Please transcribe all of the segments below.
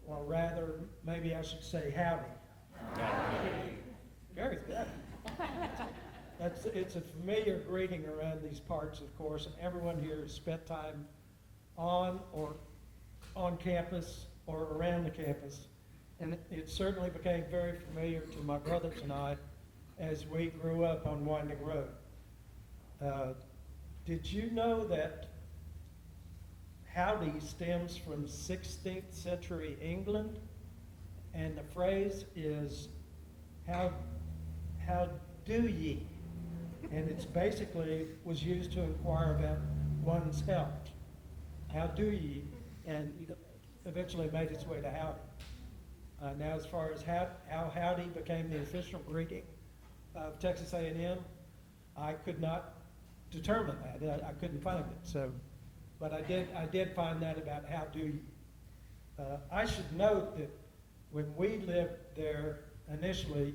or rather, maybe I should say howdy. Very good. It's a familiar greeting around these parts, of course, and everyone here has spent time on campus or around the campus. And it certainly became very familiar to my brothers and I as we grew up on Winding Road. Did you know that howdy stems from 16th century England? And the phrase is, how do ye? And it's basically was used to inquire about one's health. How do ye? And eventually made its way to howdy. Now, as far as how howdy became the official greeting of Texas A&M, I could not determine that. I couldn't find it. So, but I did find that about how do you. I should note that when we lived there initially,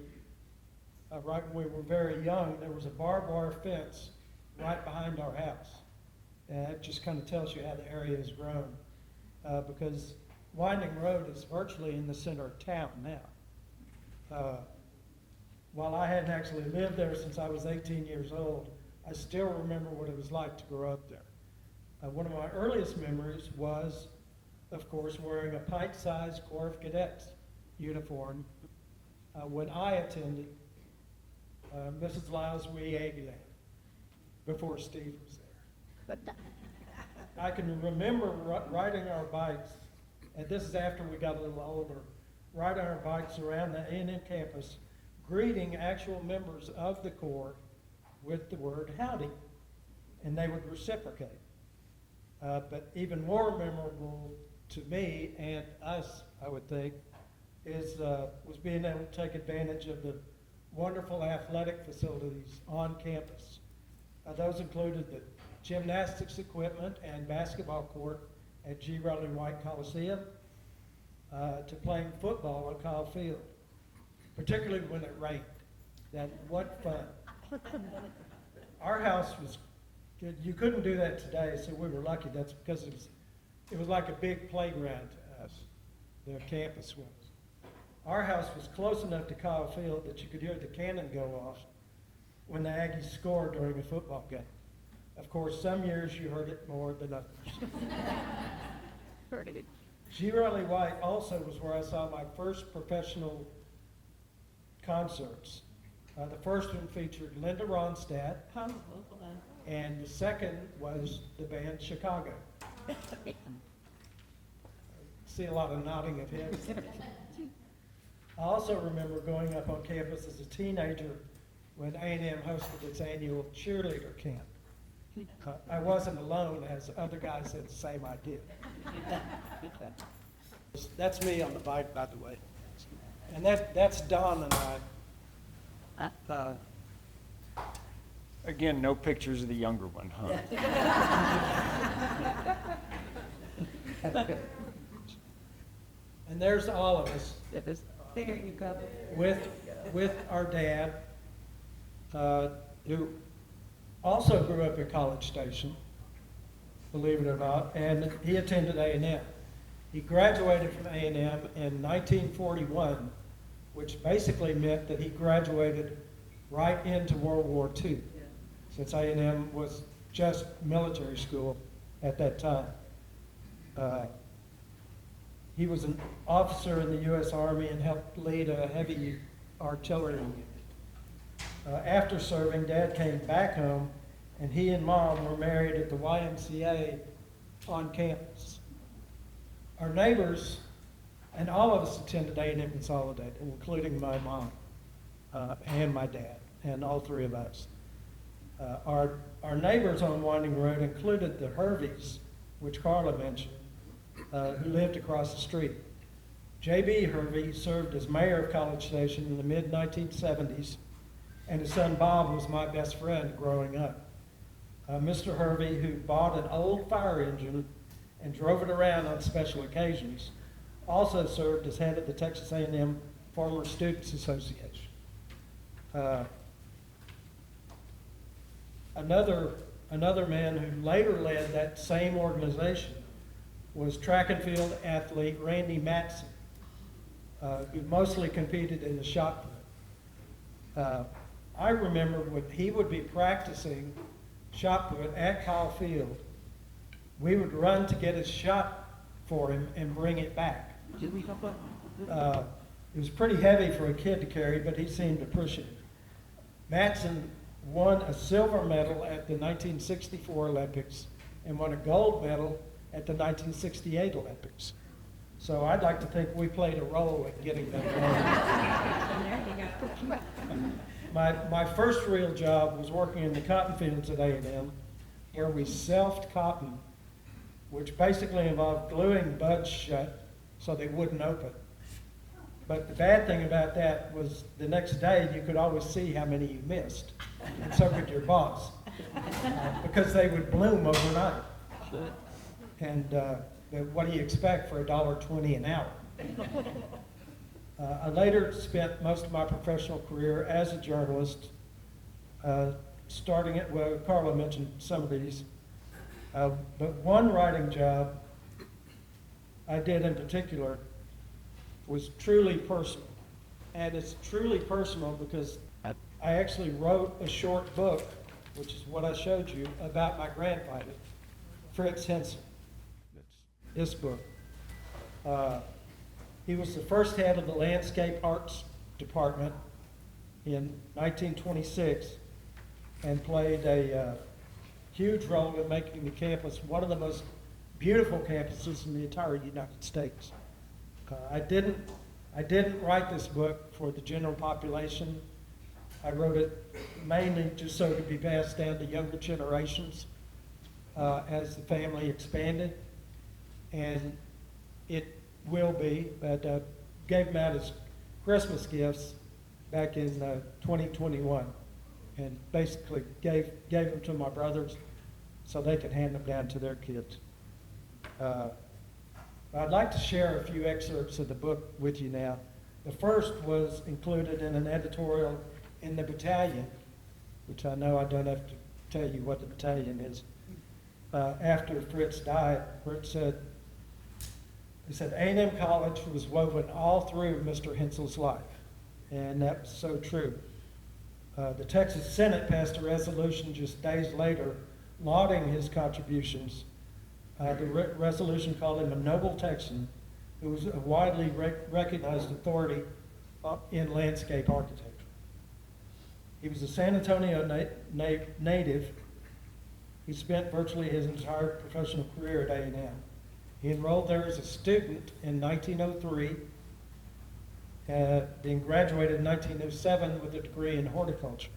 right when we were very young, there was a barbed wire fence right behind our house. And that just kind of tells you how the area has grown. Because Winding Road is virtually in the center of town now. While I hadn't actually lived there since I was 18 years old, I still remember what it was like to grow up there. One of my earliest memories was, of course, wearing a pint-sized Corps of Cadets uniform when I attended Mrs. Lyle's wee egg laying before Steve was there. I can remember riding our bikes, and this is after we got a little older, riding our bikes around the A&M campus, greeting actual members of the Corps with the word howdy, and they would reciprocate. But even more memorable to me and us, I would think, was being able to take advantage of the wonderful athletic facilities on campus. Those included the gymnastics equipment and basketball court at G. Raleigh White Coliseum, to playing football on Kyle Field, particularly when it rained. What fun. Our house was good. You couldn't do that today, so we were lucky. That's because it was like a big playground to us, the campus was. Our house was close enough to Kyle Field that you could hear the cannon go off when the Aggies scored during a football game. Of course, some years you heard it more than others. Heard it. G. Raleigh White also was where I saw my first professional concerts. The first one featured Linda Ronstadt, and the second was the band Chicago. See a lot of nodding of heads. I also remember going up on campus as a teenager when A&M hosted its annual cheerleader camp. I wasn't alone, as other guys had the same idea. That's me on the bike, by the way. And that's Don and I. Again, no pictures of the younger one, huh? And there's all of us There you go. with our dad, who also grew up in College Station, believe it or not, and he attended A&M. He graduated from A&M in 1941, which basically meant that he graduated right into World War II, since A&M was just military school at that time. He was an officer in the U.S. Army and helped lead a heavy artillery unit. After serving, Dad came back home, and he and Mom were married at the YMCA on campus. Our neighbors, and all of us attended A&M Consolidated, including my mom and my dad, and all three of us. Our neighbors on Winding Road included the Herveys, which Carla mentioned, who lived across the street. J.B. Hervey served as mayor of College Station in the mid-1970s, and his son Bob was my best friend growing up. Mr. Hervey, who bought an old fire engine and drove it around on special occasions, also served as head of the Texas A&M Former Students Association. Another man who later led that same organization was track and field athlete Randy Matson, who mostly competed in the shot put. I remember when he would be practicing shot put at Kyle Field, we would run to get his shot for him and bring it back. It was pretty heavy for a kid to carry, but he seemed to push it. Matson won a silver medal at the 1964 Olympics and won a gold medal at the 1968 Olympics. So I'd like to think we played a role in getting that gold. My first real job was working in the cotton fields at A&M, where we selfed cotton, which basically involved gluing buds shut so they wouldn't open. But the bad thing about that was the next day you could always see how many you missed, and so could your boss, because they would bloom overnight. And what do you expect for $1.20 an hour? I later spent most of my professional career as a journalist, starting at, well, Carla mentioned some of these, but one writing job I did in particular was truly personal. And it's truly personal because I actually wrote a short book, which is what I showed you, about my grandfather, Fritz Hensel. This book. He was the first head of the landscape arts department in 1926 and played a huge role in making the campus one of the most beautiful campuses in the entire United States. I didn't write this book for the general population. I wrote it mainly just so it could be passed down to younger generations as the family expanded. And it will be, but gave them out as Christmas gifts back in 2021, and basically gave them to my brothers so they could hand them down to their kids. I'd like to share a few excerpts of the book with you now. The first was included in an editorial in the Battalion, which I know I don't have to tell you what the Battalion is, after Fritz died, where it said, A&M College was woven all through Mr. Hensel's life, and that's so true. The Texas Senate passed a resolution just days later lauding his contributions. The resolution called him a noble Texan who was a widely recognized authority in landscape architecture. He was a San Antonio native. He spent virtually his entire professional career at A&M. He enrolled there as a student in 1903, then graduated in 1907 with a degree in horticulture.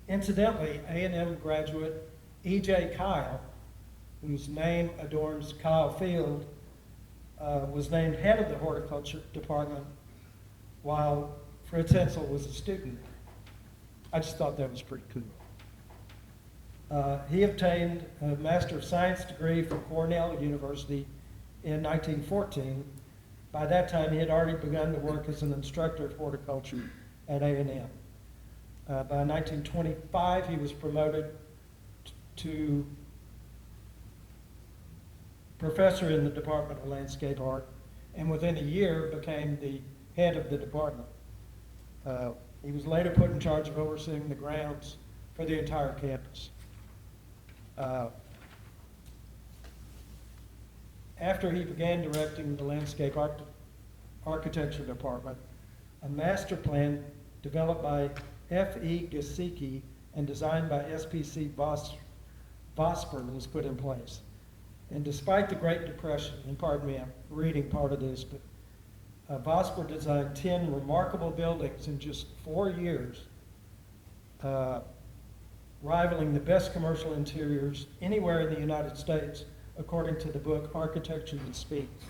Incidentally, A&M graduate E.J. Kyle, whose name adorns Kyle Field, was named head of the horticulture department while Fritz Hensel was a student. I just thought that was pretty cool. He obtained a Master of Science degree from Cornell University in 1914. By that time, he had already begun to work as an instructor of horticulture at A&M. By 1925, he was promoted to professor in the Department of Landscape Art, and within a year became the head of the department. He was later put in charge of overseeing the grounds for the entire campus. After he began directing the landscape architecture department, a master plan developed by F.E. Gasicki and designed by S.P.C. Vosper was put in place. And despite the Great Depression, and pardon me, I'm reading part of this, but Vosper designed 10 remarkable buildings in just 4 years, rivaling the best commercial interiors anywhere in the United States, according to the book Architecture That Speaks.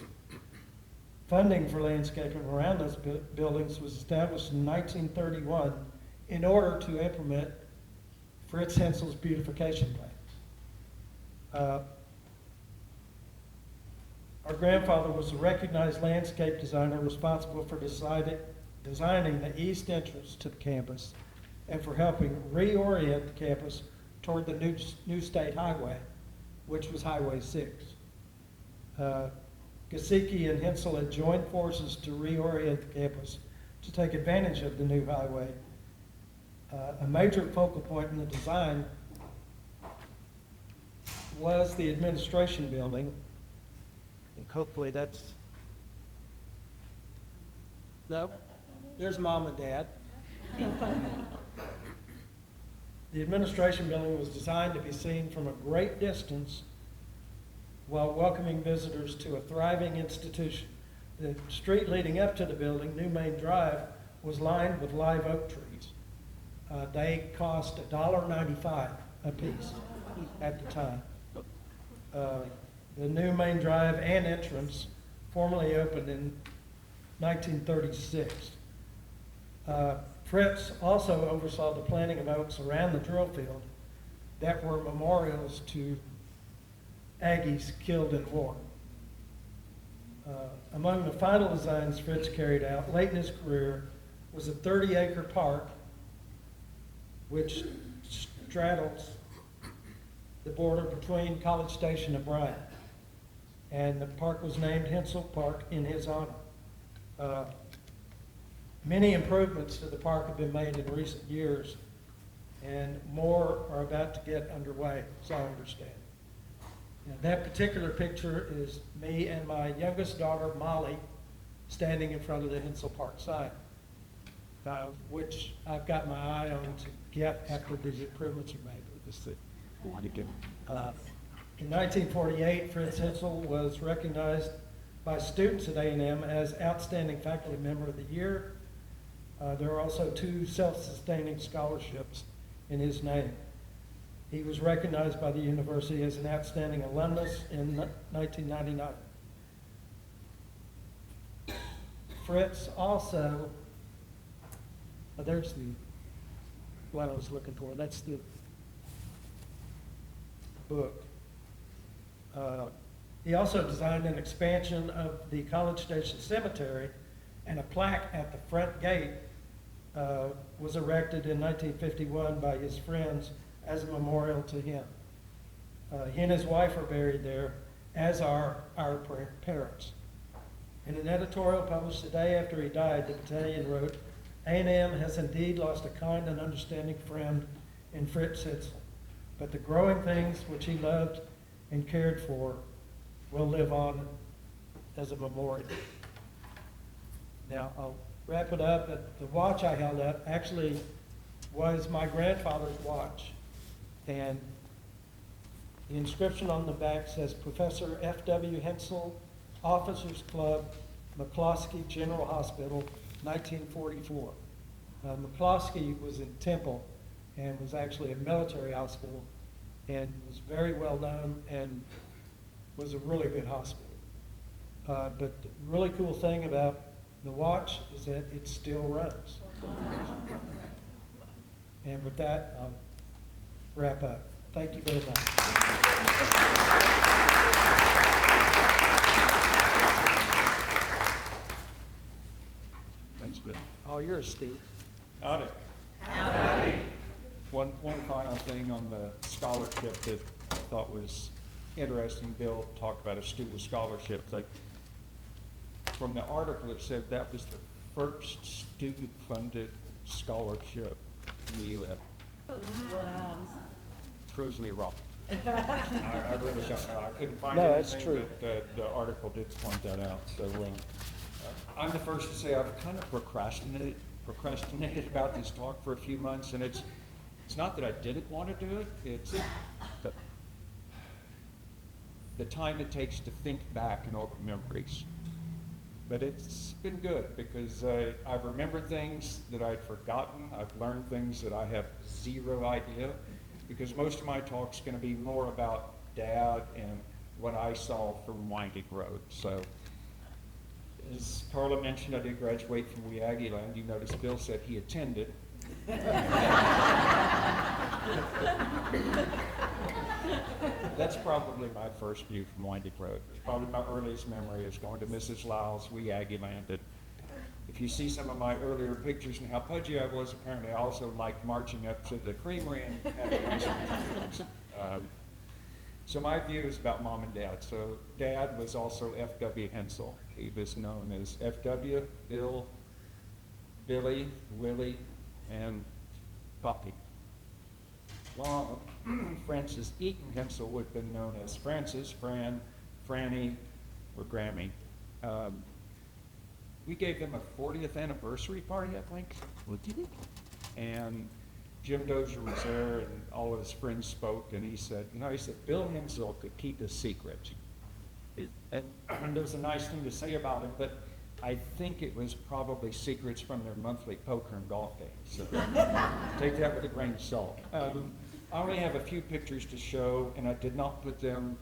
Funding for landscaping around those buildings was established in 1931 in order to implement Fritz Hensel's beautification plans. Our grandfather was a recognized landscape designer responsible for designing the east entrance to the campus and for helping reorient the campus toward the new state highway, which was Highway 6. Gasicki and Hensel had joined forces to reorient the campus to take advantage of the new highway. A major focal point in the design was the administration building. And hopefully that's, no, there's Mom and Dad. The administration building was designed to be seen from a great distance while welcoming visitors to a thriving institution. The street leading up to the building, New Main Drive, was lined with live oak trees. They cost $1.95 a piece at the time. The New Main Drive and entrance formally opened in 1936. Fritz also oversaw the planting of oaks around the drill field that were memorials to Aggies killed in war. Among the final designs Fritz carried out late in his career was a 30-acre park which straddles the border between College Station and Bryan. And the park was named Hensel Park in his honor. Many improvements to the park have been made in recent years, and more are about to get underway, as I understand. Now, that particular picture is me and my youngest daughter, Molly, standing in front of the Hensel Park sign, which I've got my eye on to get after the improvements are made. In 1948, Fritz Hensel was recognized by students at A&M as Outstanding Faculty Member of the Year. There are also 2 self-sustaining scholarships in his name. He was recognized by the university as an outstanding alumnus in 1999. Fritz also, there's the what I was looking for. That's the book. He also designed an expansion of the College Station Cemetery, and a plaque at the front gate was erected in 1951 by his friends as a memorial to him. He and his wife are buried there, as are our parents. In an editorial published the day after he died, the battalion wrote, "A&M has indeed lost a kind and understanding friend in Fritz Hensel, but the growing things which he loved and cared for will live on as a memorial." Now, I'll wrap it up. The watch I held up actually was my grandfather's watch. And the inscription on the back says, Professor F.W. Hensel, Officers Club, McCloskey General Hospital, 1944. McCloskey was in Temple and was actually a military hospital and was very well known and was a really good hospital. But the really cool thing about the watch is that it still runs. And with that, I'll wrap up. Thank you very much. Thanks, Bill. All yours, Steve. Howdy. One final thing on the scholarship that I thought was interesting. Bill talked about a student scholarship. Like, from the article, it said that was the first student-funded scholarship in the U.S. Wow. Proves me wrong. I really don't know. I couldn't find No, that's anything, true. but the article did point that out. So I'm the first to say I've kind of procrastinated about this talk for a few months, and it's not that I didn't want to do it. It's the time it takes to think back and open memories. But it's been good because I've remembered things that I'd forgotten. I've learned things that I have zero idea, because most of my talk's going to be more about Dad and what I saw from Winding Road. So, as Carla mentioned, I did graduate from Wee Aggie Land. You notice Bill said he attended. That's probably my first view from Winding Road. Probably my earliest memory is going to Mrs. Lyle's Wee Aggie Land. And if you see some of my earlier pictures and how pudgy I was, apparently I also liked marching up to the creamery and having ice cream. So my view is about mom and dad. So dad was also F.W. Hensel. He was known as F.W., Bill, Billy, Willie, and Poppy. Long, Francis Eaton Hensel would have been known as Francis, Fran, Franny, or Grammy. We gave them a 40th anniversary party, I think. What did it? And Jim Dozier was there, and all of his friends spoke, and he said, Bill Hensel could keep his secrets. And there was a nice thing to say about him, but I think it was probably secrets from their monthly poker and golf games. So take that with a grain of salt. I only have a few pictures to show, and I did not put them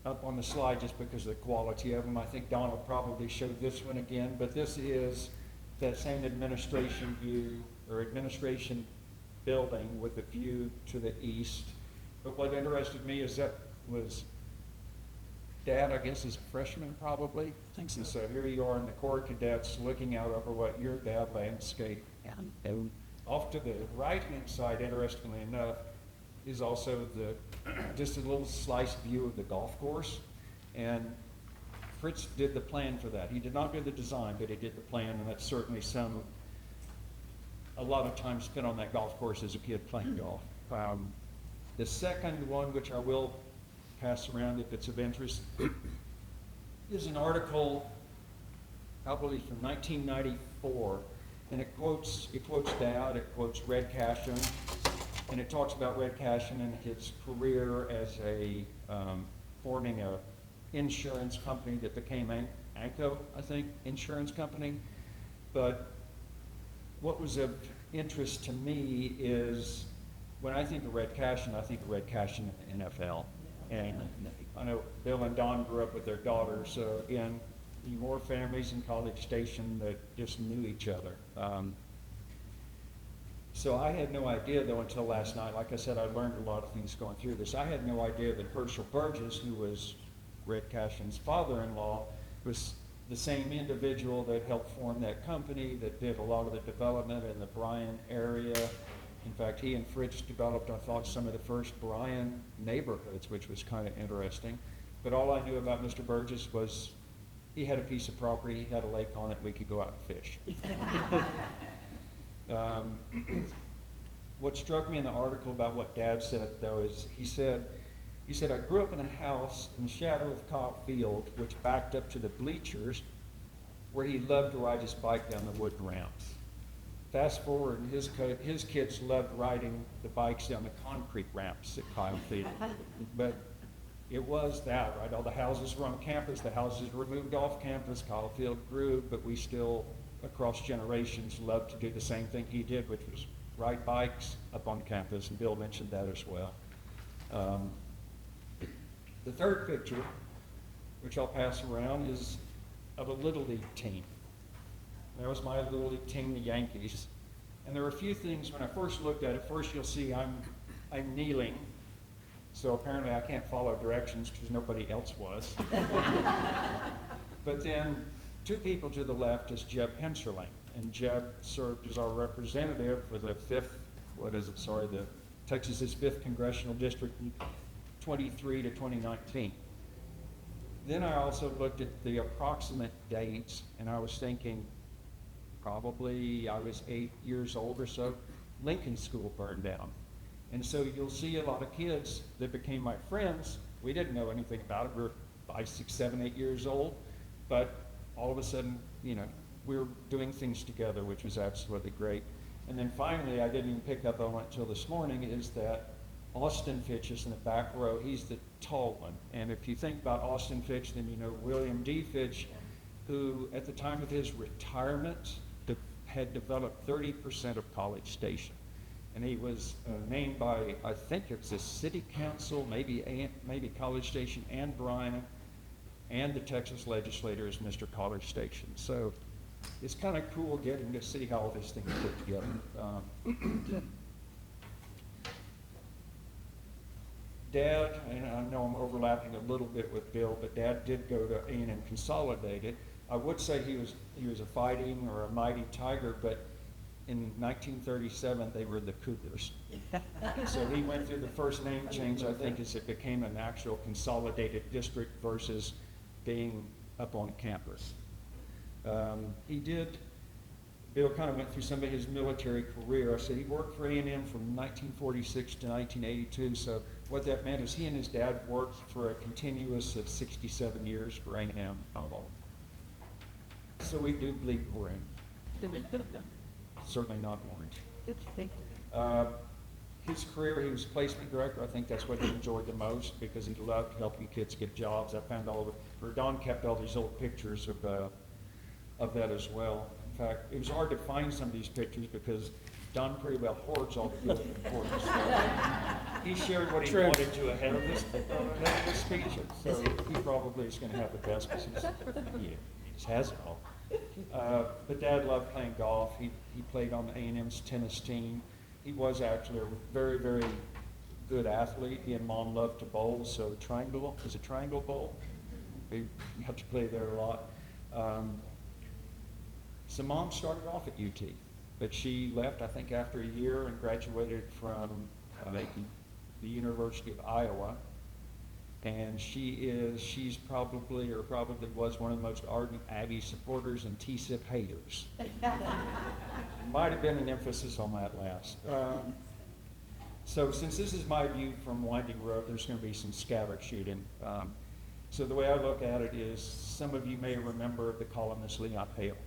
up on the slide just because of the quality of them. I think Don will probably show this one again, but this is that same administration view, or administration building with a view to the east. But what interested me is that was Dad, I guess, is a freshman probably. I think so. And so here you are in the Corps of Cadets looking out over what your dad landscape. Yeah. Off to the right-hand side, interestingly enough, is also just a little slice view of the golf course. And Fritz did the plan for that. He did not do the design, but he did the plan, and that's certainly a lot of time spent on that golf course as a kid playing golf. The second one, which I will pass around if it's of interest, is an article probably from 1994, and it quotes Dad, it quotes Red Cashin, and it talks about Red Cashin and his career as forming a insurance company that became Anco, I think, insurance company. But what was of interest to me is when I think of Red Cashin, I think of Red Cashin in the NFL. And I know Bill and Don grew up with their daughters, so again, more families in College Station that just knew each other. So I had no idea, though, until last night. Like I said, I learned a lot of things going through this. I had no idea that Herschel Burgess, who was Red Cashin's father-in-law, was the same individual that helped form that company, that did a lot of the development in the Bryan area. In fact, he and Fritz developed, I thought, some of the first Bryan neighborhoods, which was kind of interesting. But all I knew about Mr. Burgess was he had a piece of property, he had a lake on it, we could go out and fish. What struck me in the article about what Dad said, though, is he said, I grew up in a house in the shadow of Cobb Field, which backed up to the bleachers, where he loved to ride his bike down the wooden ramps. Fast forward, his kids loved riding the bikes down the concrete ramps at Kyle Field. But it was that, right? All the houses were on campus, the houses were moved off campus, Kyle Field grew, but we still, across generations, loved to do the same thing he did, which was ride bikes up on campus, and Bill mentioned that as well. The third picture, which I'll pass around, is of a Little League team. That was my Little League team, the Yankees. And there were a few things when I first looked at it. First, you'll see I'm kneeling, so apparently I can't follow directions because nobody else was. But then, two people to the left is Jeb Henserling, and Jeb served as our representative for the Texas's 5th Congressional District in 23 to 2019. Then I also looked at the approximate dates, and I was thinking, probably I was 8 years old or so, Lincoln School burned down. And so you'll see a lot of kids that became my friends. We didn't know anything about it. We were 5, 6, 7, 8 years old, but all of a sudden, we were doing things together, which was absolutely great. And then finally, I didn't even pick up on it until this morning, is that Austin Fitch is in the back row. He's the tall one. And if you think about Austin Fitch, then you know William D. Fitch, who at the time of his retirement had developed 30% of College Station. And he was named by, I think it was the city council, maybe College Station and Bryan, and the Texas legislature as Mr. College Station. So it's kind of cool getting to see how all these things put together. Dad, and I know I'm overlapping a little bit with Bill, but Dad did go to A&M Consolidated. I would say he was a fighting or a mighty tiger, but in 1937, they were the Cougars. So he went through the first name change, I think, as it became an actual consolidated district versus being up on campus. Bill kind of went through some of his military career. I said he worked for A&M from 1946 to 1982. So what that meant is he and his dad worked for a continuous of 67 years for A&M. So we do bleed green. Certainly not orange. His career, he was placement director. I think that's what he enjoyed the most because he loved helping kids get jobs. I found Don kept all these old pictures of that as well. In fact, it was hard to find some of these pictures because Don pretty well hoards all the good important stuff. He shared what he wanted to ahead of this speech, so he probably is going to have the best because he just has it all. But Dad loved playing golf. He played on A&M's tennis team. He was actually a very, very good athlete. He and Mom loved to bowl, so triangle bowl. We got to play there a lot. So Mom started off at UT, but she left, I think, after a year and graduated from the University of Iowa. And she's probably was one of the most ardent Abby supporters and TSIP haters. Might have been an emphasis on that last. So since this is my view from Winding Road, there's going to be some scatter shooting. So the way I look at it is, some of you may remember the columnist Leon Hale.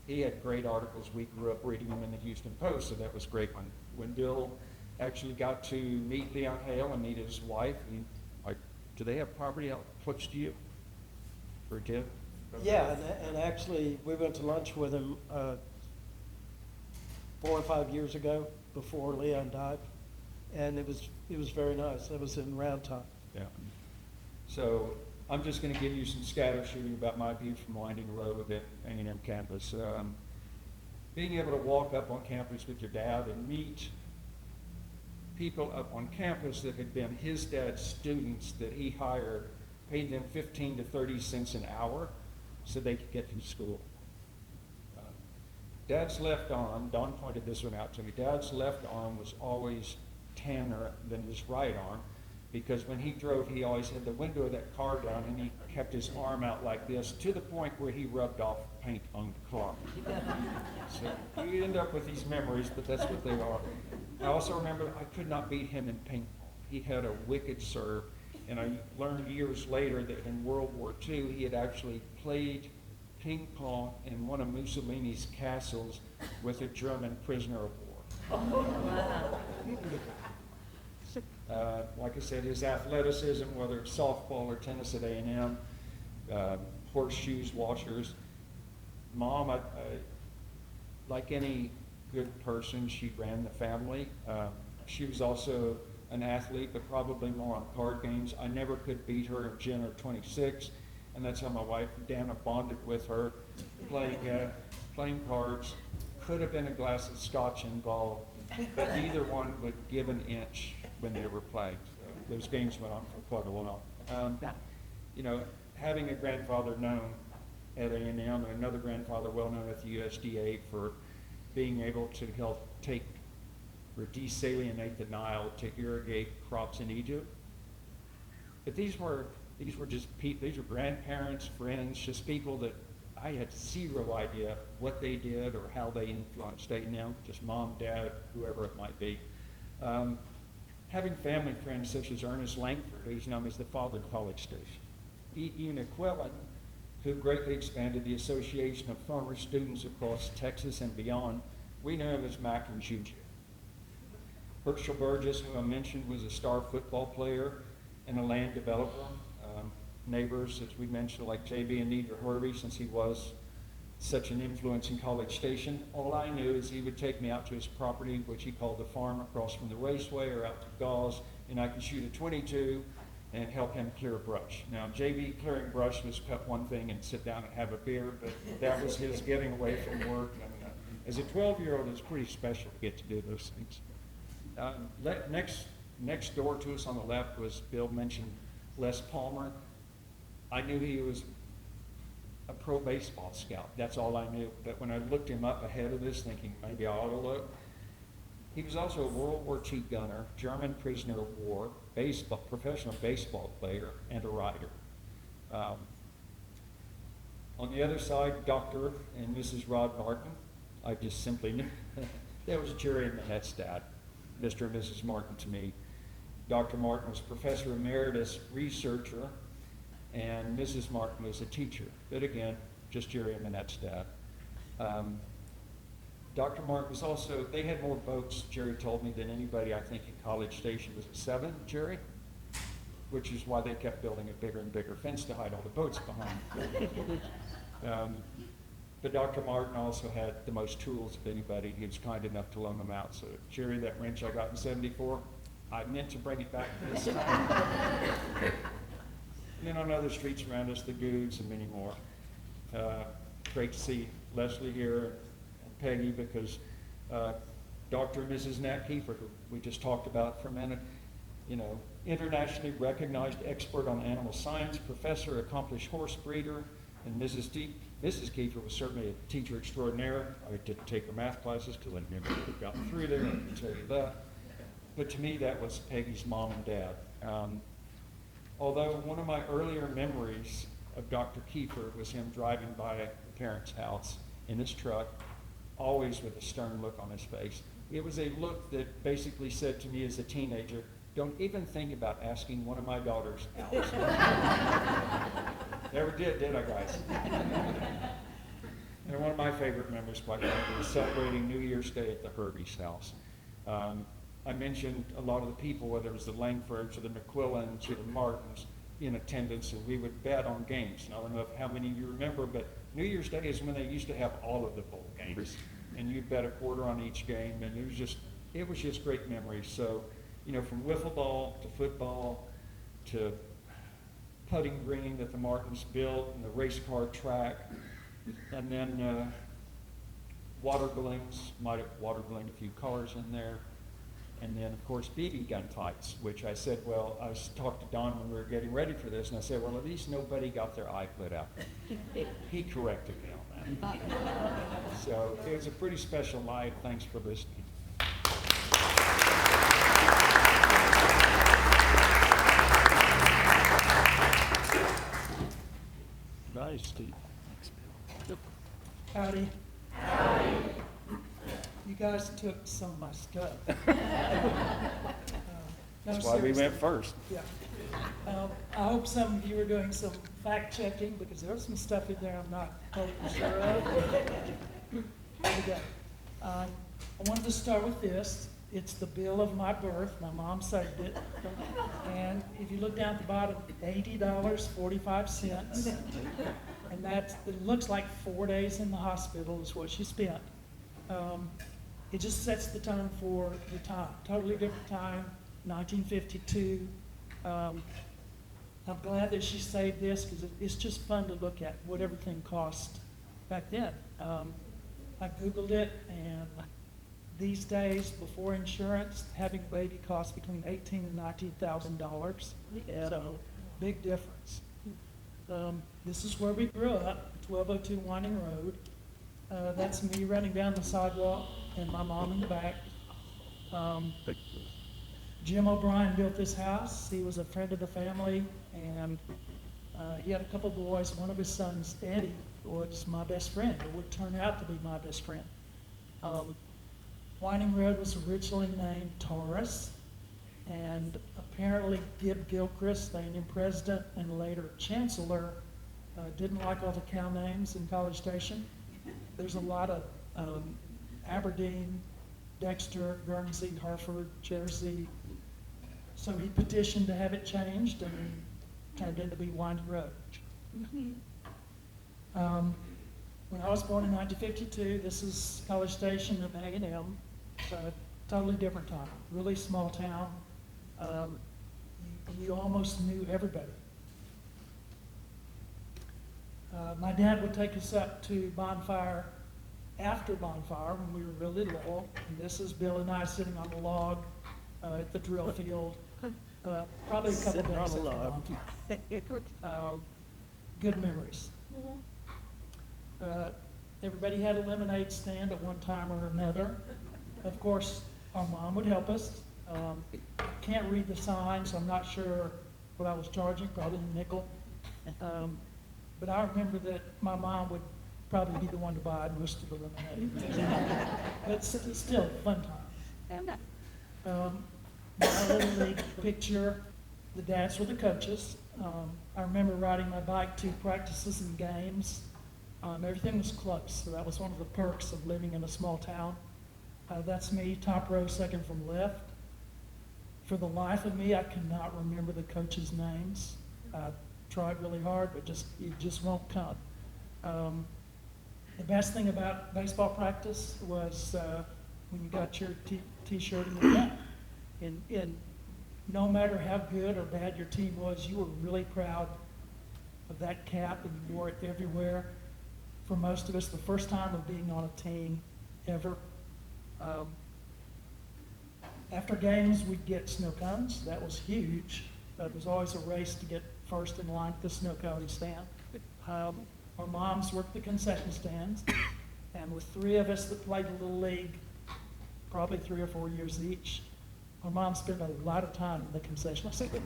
He had great articles. We grew up reading them in the Houston Post, so that was great. When Bill actually got to meet Leon Hale and meet his wife, do they have property out close to you? Or did? Yeah, and actually, we went to lunch with him 4 or 5 years ago before Leon died, and it was very nice. That was in Round Top. Yeah. So I'm just going to give you some scatter shooting about my view from Winding Road at A&M campus. Being able to walk up on campus with your dad and meet people up on campus that had been his dad's students that he hired, paid them 15 to 30 cents an hour so they could get through school. Dad's left arm, Don pointed this one out to me, Dad's left arm was always tanner than his right arm, because when he drove, he always had the window of that car down and he kept his arm out like this to the point where he rubbed off paint on the car. So you end up with these memories, but that's what they are. I also remember I could not beat him in ping pong. He had a wicked serve, and I learned years later that in World War II he had actually played ping pong in one of Mussolini's castles with a German prisoner of war. Like I said, his athleticism, whether it's softball or tennis at A&M, horseshoes, washers. Mom, like any good person, she ran the family. She was also an athlete, but probably more on card games. I never could beat her in gin or 26, and that's how my wife, Dana, bonded with her, playing cards. Could have been a glass of scotch involved, but neither one would give an inch when they were playing. So those games went on for quite a while. Having a grandfather known at A&M and another grandfather well known at the USDA for being able to help take or desalinate the Nile to irrigate crops in Egypt. But these were just people, these were grandparents, friends, just people that I had zero idea what they did or how they influenced A&M, just mom, dad, whoever it might be. Having family friends such as Ernest Langford, who's known as the father of College Station. Ian Aquillan, who greatly expanded the association of former students across Texas and beyond. We know him as Mac and Juju. Herschel Burgess, who I mentioned, was a star football player and a land developer. Neighbors, as we mentioned, like JB and Nita Hervey, since he was such an influence in College Station. All I knew is he would take me out to his property, which he called the farm across from the raceway, or out to Gauze, and I could shoot a .22 and help him clear brush. Now, JB clearing brush was cut one thing and sit down and have a beer, but that was his getting away from work. And, as a 12-year-old, it's pretty special to get to do those things. Next door to us on the left was, Bill mentioned Les Palmer. I knew he was a pro baseball scout. That's all I knew. But when I looked him up ahead of this, thinking maybe I ought to look, he was also a World War II gunner, German prisoner of war, professional baseball player, and a writer. On the other side, Dr. and Mrs. Rod Martin. I just simply knew that was Jerry and Manette's dad, Mr. and Mrs. Martin to me. Dr. Martin was professor emeritus researcher, and Mrs. Martin was a teacher. But again, just Jerry and Manette's dad. Dr. Martin was also, they had more boats, Jerry told me, than anybody, I think, in College Station. Was it 7, Jerry? Which is why they kept building a bigger and bigger fence to hide all the boats behind. But Dr. Martin also had the most tools of anybody. He was kind enough to loan them out. So, Jerry, that wrench I got in '74, I meant to bring it back this time. And then on other streets around us, the Goods and many more. Great to see Leslie here and Peggy, because Dr. and Mrs. Nat Kiefer, who we just talked about for a minute, you know, internationally recognized expert on animal science, professor, accomplished horse breeder, and Mrs. Kiefer was certainly a teacher extraordinaire. I didn't take her math classes because I never could have gotten through there, I can tell you that. But to me, that was Peggy's mom and dad. Although one of my earlier memories of Dr. Kiefer was him driving by a parent's house in his truck, always with a stern look on his face. It was a look that basically said to me as a teenager, don't even think about asking one of my daughters out. Never did I, guys? And one of my favorite memories, quite frankly, was celebrating New Year's Day at the Herbies' house. I mentioned a lot of the people, whether it was the Langfords or the McQuillans or the Martins, in attendance, and we would bet on games. And I don't know how many of you remember, but New Year's Day is when they used to have all of the bowl games, and you'd bet a quarter on each game, and it was just great memories. So, you know, from wiffle ball to football to putting green that the Martins built and the race car track, and then water balloons, might have water ballooned a few cars in there, and then of course BB gun fights, which I said, well, I talked to Don when we were getting ready for this, and I said, well, at least nobody got their eye put out. He corrected me on that. So it was a pretty special night. Thanks for listening. Nice, Steve. Howdy. You guys took some of my stuff. No, That's why we seriously. went first. Yeah. I hope some of you are doing some fact checking, because there's some stuff in there I'm not totally sure of. Here we go. I wanted to start with this. It's the bill of my birth. My mom saved it. And if you look down at the bottom, $80.45. And it looks like 4 days in the hospital is what she spent. It just sets the tone for the time. Totally different time, 1952. I'm glad that she saved this, because it's just fun to look at what everything cost back then. I Googled it, and these days, before insurance, having a baby costs between $18,000 and $19,000. So, big difference. This is where we grew up, 1202 Winding Road. That's me running down the sidewalk, and my mom in the back. Jim O'Brien built this house. He was a friend of the family, and he had a couple boys. One of his sons, Eddie, was my best friend, or would turn out to be my best friend. Winding Road was originally named Taurus, and apparently Gib Gilchrist, the Union president and later chancellor, didn't like all the cow names in College Station. There's a lot of Aberdeen, Dexter, Guernsey, Hartford, Jersey. So he petitioned to have it changed, and turned into be Winding Road. When I was born in 1952, this is College Station of A&M. So totally different time. Really small town. You almost knew everybody. My dad would take us up to Bonfire after Bonfire when we were really little. And this is Bill and I sitting on the log at the drill field. Probably a couple Sitting days on after a log. Bonfire. Good memories. Everybody had a lemonade stand at one time or another. Of course, our mom would help us. I can't read the signs, so I'm not sure what I was charging, probably a nickel. But I remember that my mom would probably be the one to buy most of the lemonade. But it's still a fun time. My little league picture, the dads were the coaches. I remember riding my bike to practices and games. Everything was close, so that was one of the perks of living in a small town. That's me, top row, second from left. For the life of me, I cannot remember the coaches' names. I tried really hard, but it just won't come. The best thing about baseball practice was when you got your T-shirt and your cap. And no matter how good or bad your team was, you were really proud of that cap and you wore it everywhere. For most of us, the first time of being on a team ever. After games, we'd get snow cones. That was huge. It was always a race to get first in line at the snow cone stand. Our moms worked the concession stands, and with three of us that played a little league, probably 3 or 4 years each, our moms spent a lot of time in the concession stand.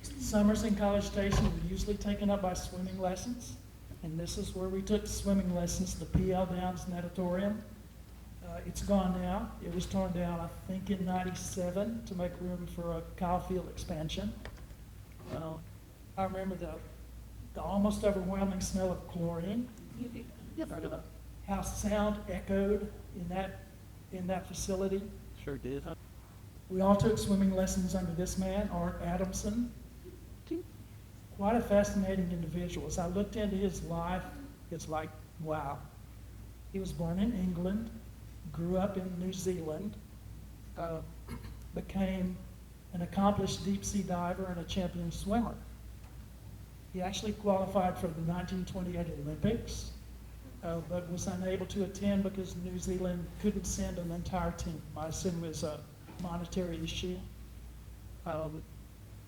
Summers in College Station were usually taken up by swimming lessons, and this is where we took swimming lessons, the P.L. Downs Natatorium. It's gone now. It was torn down, I think, in '97 to make room for a Kyle Field expansion. I remember the almost overwhelming smell of chlorine, how sound echoed in that facility. Sure did. We all took swimming lessons under this man, Art Adamson. Quite a fascinating individual. As I looked into his life, it's like, wow. He was born in England, grew up in New Zealand, became an accomplished deep sea diver and a champion swimmer. He actually qualified for the 1928 Olympics, but was unable to attend because New Zealand couldn't send an entire team. I assume it was a monetary issue.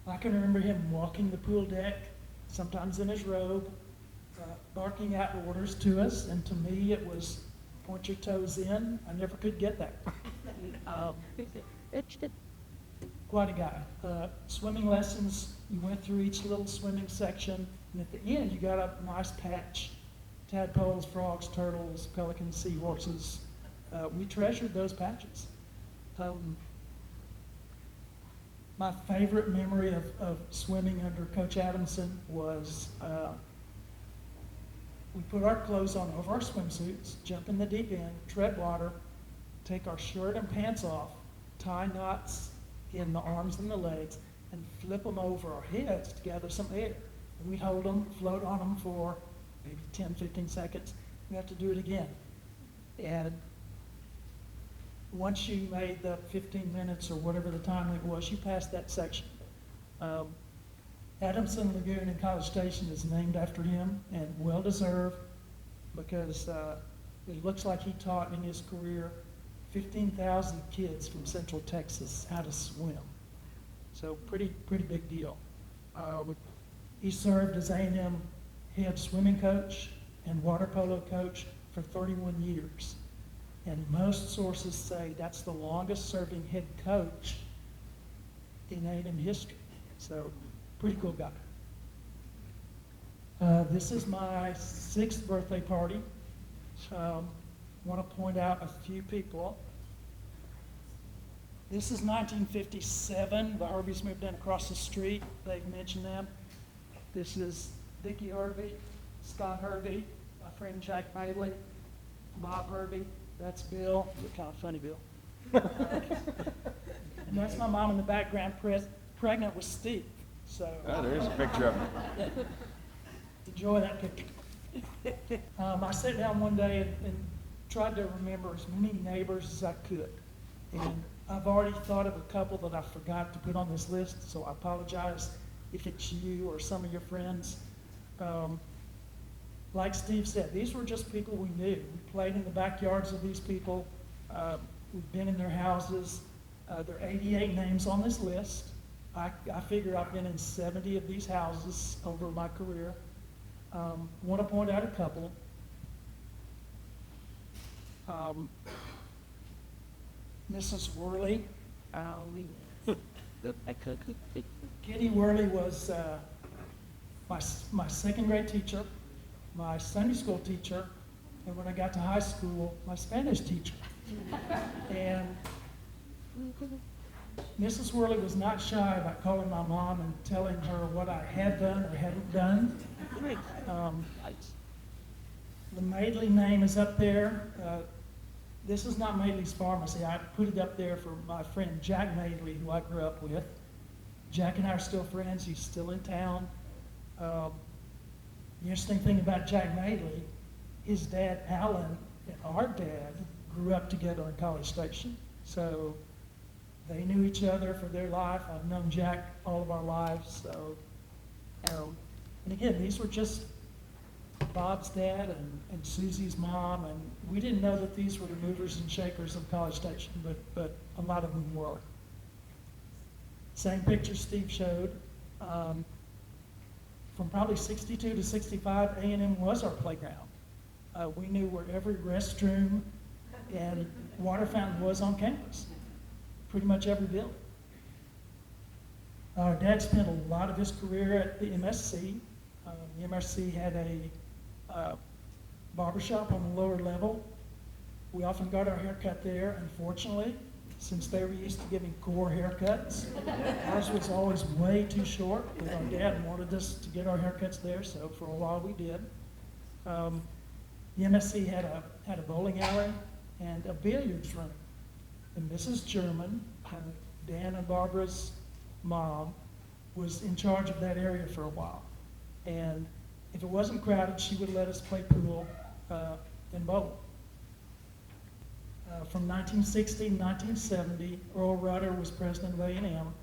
I can remember him walking the pool deck, sometimes in his robe, barking out orders to us, and to me it was point your toes in. I never could get that. Quite a guy. Swimming lessons, you went through each little swimming section, and at the end you got a nice patch. Tadpoles, frogs, turtles, pelicans, seahorses. We treasured those patches. My favorite memory of swimming under Coach Adamson was we put our clothes on over our swimsuits, jump in the deep end, tread water, take our shirt and pants off, tie knots in the arms and the legs, and flip them over our heads to gather some air. And we hold them, float on them for maybe 10, 15 seconds. We have to do it again. And once you made the 15 minutes or whatever the time limit was, you passed that section. Adamson Lagoon in College Station is named after him, and well deserved, because it looks like he taught in his career 15,000 kids from Central Texas how to swim. So pretty big deal. He served as A&M head swimming coach and water polo coach for 31 years. And most sources say that's the longest serving head coach in A&M history. So pretty cool guy. This is my 6th birthday party. So want to point out a few people. This is 1957. The Herveys moved in across the street. They've mentioned them. This is Dickie Hervey, Scott Hervey, my friend Jack Bailey, Bob Hervey. That's Bill. You're kind of funny, Bill. And that's my mom in the background, pregnant with Steve. So There's a picture of him. enjoy that picture. I sat down one day and tried to remember as many neighbors as I could. And I've already thought of a couple that I forgot to put on this list, so I apologize if it's you or some of your friends. Like Steve said, these were just people we knew. We played in the backyards of these people. We've been in their houses. There are 88 names on this list. I figure I've been in 70 of these houses over my career. Want to point out a couple. Mrs. Worley, Kitty Worley was my second grade teacher, my Sunday school teacher, and when I got to high school, my Spanish teacher. And Mrs. Worley was not shy about calling my mom and telling her what I had done or hadn't done. The Maidley name is up there. This is not Maidley's Pharmacy. I put it up there for my friend Jack Maidley, who I grew up with. Jack and I are still friends. He's still in town. The interesting thing about Jack Maidley, his dad, Alan, and our dad grew up together in College Station. So they knew each other for their life. I've known Jack all of our lives. So, and again, these were just Bob's dad and Susie's mom, and we didn't know that these were the movers and shakers of College Station, but a lot of them were. Same picture Steve showed. From probably 62 to 65, A&M was our playground. We knew where every restroom and water fountain was on campus, pretty much every building. Our dad spent a lot of his career at the MSC. The MSC had a barbershop on the lower level. We often got our haircut there. Unfortunately, since they were used to giving core haircuts, ours was always way too short, but our dad wanted us to get our haircuts there, so for a while we did. The MSC had a bowling alley and a billiards room. And Mrs. German, Dan and Barbara's mom, was in charge of that area for a while. And if it wasn't crowded, she would let us play pool and bowl. From 1960 to 1970, Earl Rudder was president of A&M.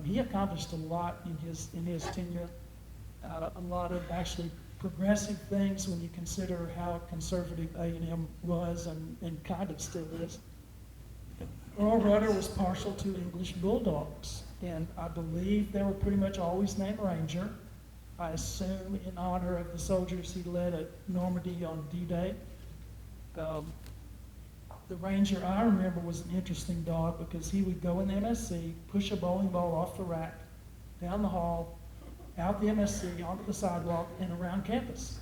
He accomplished a lot in his tenure, a lot of actually progressive things when you consider how conservative A&M was and kind of still is. Earl Rudder was partial to English bulldogs, and I believe they were pretty much always named Ranger. I assume in honor of the soldiers he led at Normandy on D-Day. The Ranger I remember was an interesting dog because he would go in the MSC, push a bowling ball off the rack, down the hall, out the MSC, onto the sidewalk, and around campus.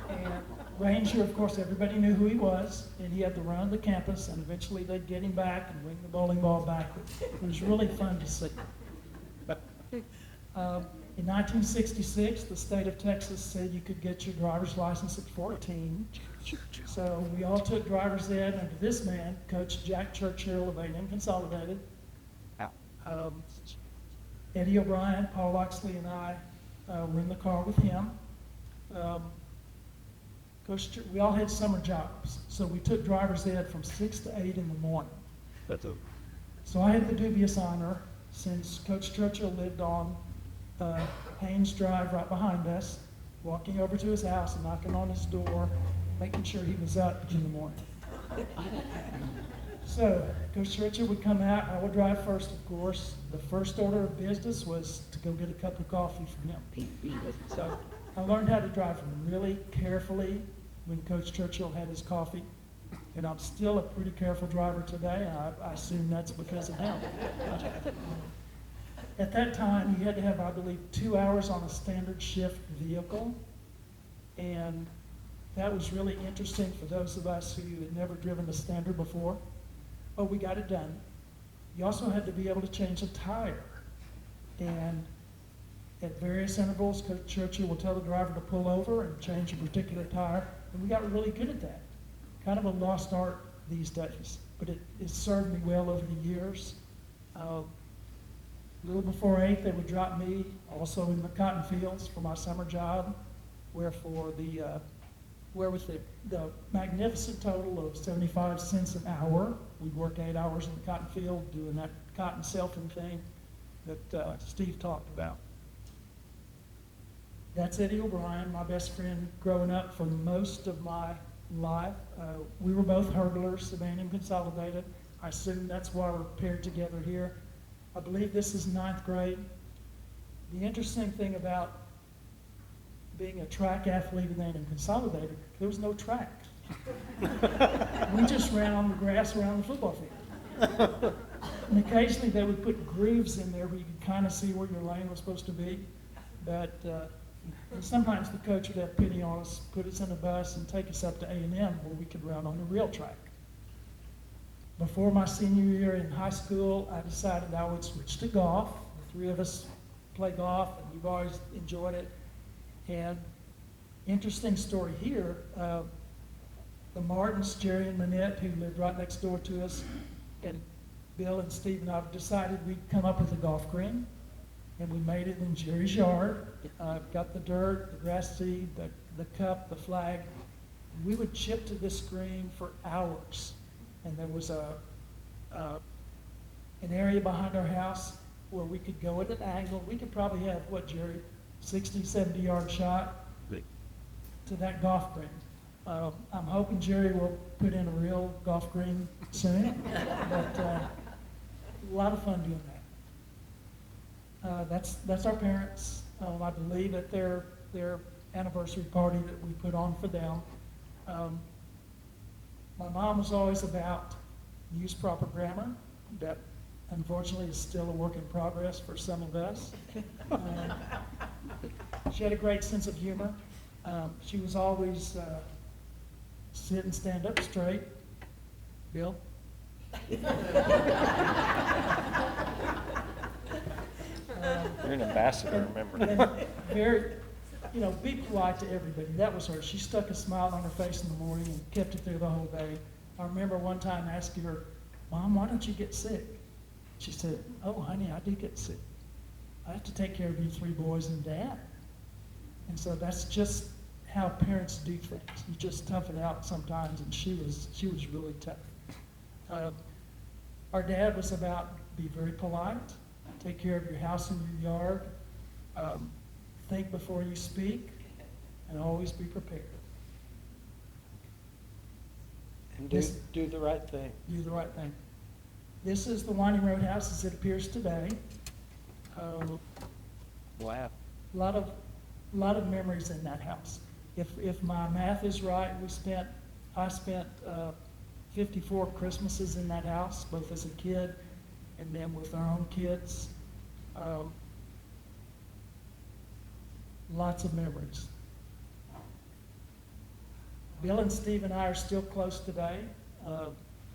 And Ranger, of course, everybody knew who he was, and he had to run the campus, and eventually they'd get him back and bring the bowling ball back. It was really fun to see. In 1966, the state of Texas said you could get your driver's license at 14. So we all took driver's ed under this man, Coach Jack Churchill of A&M Consolidated. Eddie O'Brien, Paul Oxley, and I were in the car with him. We all had summer jobs, so we took driver's ed from 6 to 8 in the morning. So I had the dubious honor, since Coach Churchill lived on Haynes Drive right behind us, walking over to his house and knocking on his door, making sure he was up in the morning. So Coach Churchill would come out, I would drive first, of course. The first order of business was to go get a cup of coffee from him. So I learned how to drive really carefully when Coach Churchill had his coffee. And I'm still a pretty careful driver today, and I assume that's because of him. At that time, you had to have, I believe, 2 hours on a standard shift vehicle. And that was really interesting for those of us who had never driven a standard before. But we got it done. You also had to be able to change a tire. And at various intervals, Coach Churchill will tell the driver to pull over and change a particular tire. And we got really good at that. Kind of a lost art these days, but it served me well over the years. A little before 8, they would drop me also in the cotton fields for my summer job, where with the magnificent total of 75 cents an hour, we'd work 8 hours in the cotton field doing that cotton selfing thing that Steve talked about. That's Eddie O'Brien, my best friend growing up for most of my life. We were both hurdlers of A&M Consolidated. I assume that's why we're paired together here. I believe this is 9th grade. The interesting thing about being a track athlete and then in Consolidated, there was no track. We just ran on the grass around the football field. And occasionally they would put grooves in there where you could kind of see where your lane was supposed to be. But and sometimes the coach would have pity on us, put us in a bus and take us up to A&M where we could run on the real track. Before my senior year in high school, I decided I would switch to golf. The three of us play golf, and we've always enjoyed it. And interesting story here, the Martins, Jerry and Manette, who lived right next door to us, and Bill and Steve and I decided we'd come up with a golf green, and we made it in Jerry's yard. Got the dirt, the grass seed, the cup, the flag. We would chip to this green for hours, and there was an area behind our house where we could go at an angle. We could probably have, what, Jerry, 60, 70-yard shot to that golf green. I'm hoping Jerry will put in a real golf green soon, but a lot of fun doing that. That's our parents. I believe at their anniversary party that we put on for them. My mom was always about use proper grammar. That unfortunately is still a work in progress for some of us. She had a great sense of humor. She was always sit and stand up straight. Bill? You're an ambassador, remember? And very, be polite to everybody. That was her. She stuck a smile on her face in the morning and kept it there the whole day. I remember one time asking her, Mom, why don't you get sick? She said, oh, honey, I do get sick. I have to take care of you three boys and Dad. And so that's just how parents do things. You just tough it out sometimes, and she was really tough. Our dad was about be very polite, take care of your house and your yard, think before you speak, and always be prepared. And do the right thing. Do the right thing. This is the Winding Road House as it appears today. Wow. A lot of memories in that house. If my math is right, I spent 54 Christmases in that house, both as a kid and then with our own kids. Lots of memories. Bill and Steve and I are still close today.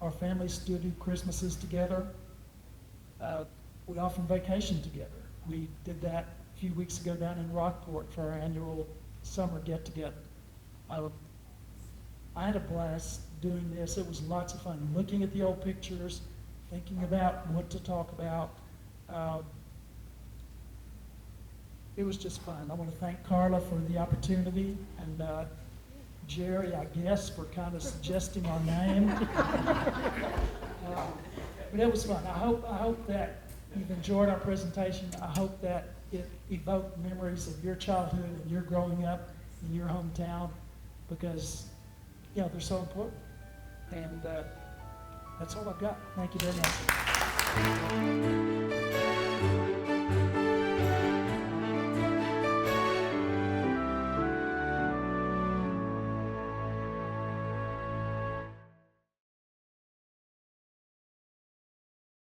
Our families still do Christmases together. We often vacation together. We did that a few weeks ago down in Rockport for our annual summer get-together. I had a blast doing this. It was lots of fun, looking at the old pictures, thinking about what to talk about. It was just fun. I want to thank Carla for the opportunity, and Jerry, I guess, for kind of suggesting our name. But it was fun. I hope that you've enjoyed our presentation. I hope that it evoked memories of your childhood and your growing up in your hometown, because they're so important. And that's all I've got. Thank you very much.